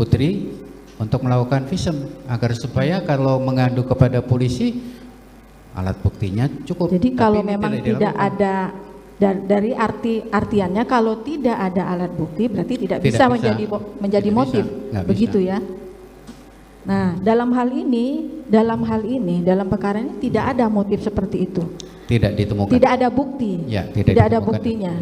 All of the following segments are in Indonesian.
Putri untuk melakukan visum agar supaya kalau mengadu kepada polisi alat buktinya cukup. Jadi kalau memang tidak dilakukan. ada dari artiannya kalau tidak ada alat bukti berarti tidak bisa menjadi motif, begitu ya. Nah, dalam hal ini dalam perkara ini tidak ada motif seperti itu. Tidak ditemukan. Tidak ada bukti. Ya, tidak ada buktinya.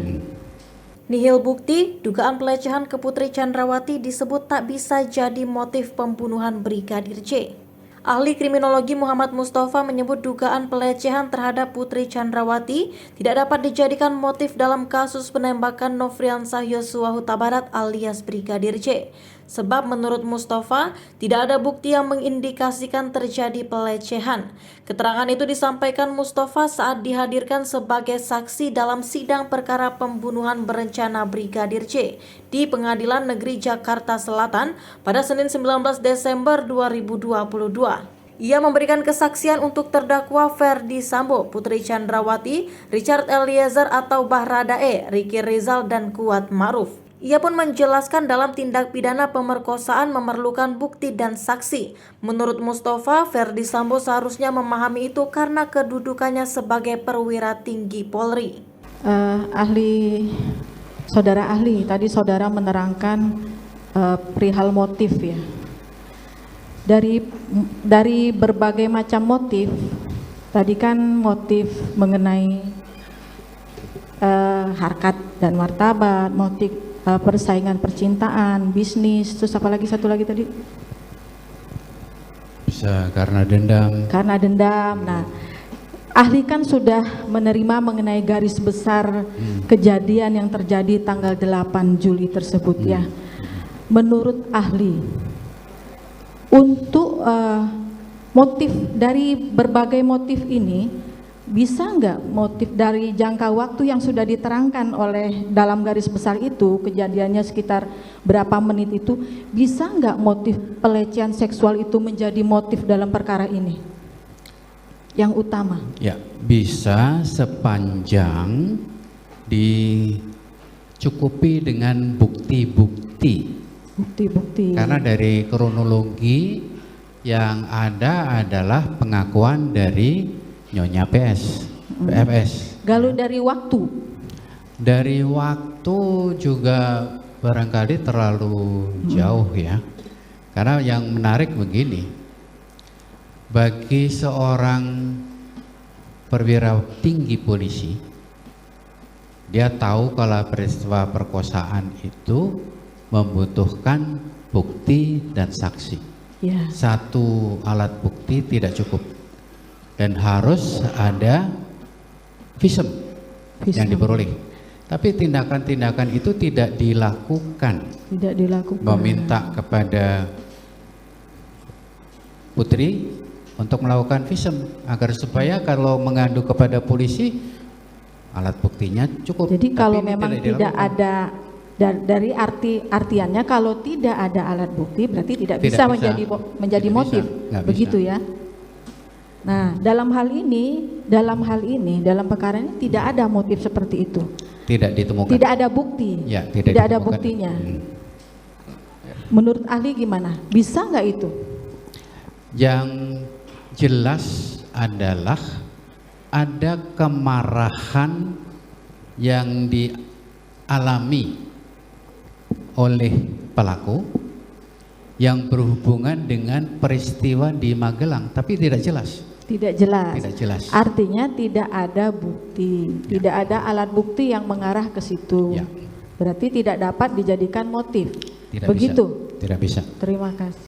Nihil bukti, dugaan pelecehan ke Putri Chandrawati disebut tak bisa jadi motif pembunuhan Brigadir J. Ahli kriminologi Muhammad Mustafa menyebut dugaan pelecehan terhadap Putri Chandrawati tidak dapat dijadikan motif dalam kasus penembakan Nofriansah Yosua Huta Barat alias Brigadir J. Sebab menurut Mustafa, tidak ada bukti yang mengindikasikan terjadi pelecehan. Keterangan itu disampaikan Mustafa saat dihadirkan sebagai saksi dalam sidang perkara pembunuhan berencana Brigadir J di Pengadilan Negeri Jakarta Selatan pada Senin 19 Desember 2022. Ia memberikan kesaksian untuk terdakwa Ferdi Sambo, Putri Chandrawati, Richard Eliezer atau Baradae, Ricky Rizal, dan Kuat Ma'ruf. Ia pun menjelaskan dalam tindak pidana pemerkosaan memerlukan bukti dan saksi. Menurut Mustafa, Ferdi Sambo seharusnya memahami itu karena kedudukannya sebagai perwira tinggi Polri. Saudara ahli, tadi saudara menerangkan perihal motif ya. Dari berbagai macam motif, tadi kan motif mengenai harkat dan martabat, motif persaingan percintaan, bisnis, terus apa lagi satu lagi tadi? Bisa karena dendam. Karena dendam. Nah, ahli kan sudah menerima mengenai garis besar kejadian yang terjadi tanggal 8 Juli tersebut ya. Menurut ahli, untuk motif dari berbagai motif ini, bisa nggak motif dari jangka waktu yang sudah diterangkan oleh dalam garis besar itu, kejadiannya sekitar berapa menit itu, bisa nggak motif pelecehan seksual itu menjadi motif dalam perkara ini yang utama? Ya, bisa sepanjang dicukupi dengan bukti-bukti. Bukti-bukti. Karena dari kronologi yang ada adalah pengakuan dari Nyonya PFS. Kalau dari waktu? Dari waktu juga barangkali terlalu jauh ya. Karena yang menarik begini, bagi seorang perwira tinggi polisi, dia tahu kalau peristiwa perkosaan itu membutuhkan bukti dan saksi. Ya. Satu alat bukti tidak cukup. Dan harus ada visum yang diperoleh. Tapi tindakan-tindakan itu tidak dilakukan. Tidak dilakukan. Meminta kepada Putri untuk melakukan visum agar supaya kalau mengadu kepada polisi alat buktinya cukup. Jadi kalau memang tidak ada dari artiannya kalau tidak ada alat bukti berarti tidak bisa menjadi motif, begitu ya. Nah, dalam hal ini dalam perkara ini tidak ada motif seperti itu. Tidak ditemukan. Tidak ada bukti. Ya, tidak ada buktinya. Menurut ahli gimana? Bisa nggak itu? Yang jelas adalah ada kemarahan yang dialami oleh pelaku yang berhubungan dengan peristiwa di Magelang, tapi tidak jelas. Tidak jelas. Tidak jelas. Artinya tidak ada bukti, tidak ada alat bukti yang mengarah ke situ. Berarti tidak dapat dijadikan motif. Tidak begitu. Bisa. Tidak bisa. Terima kasih.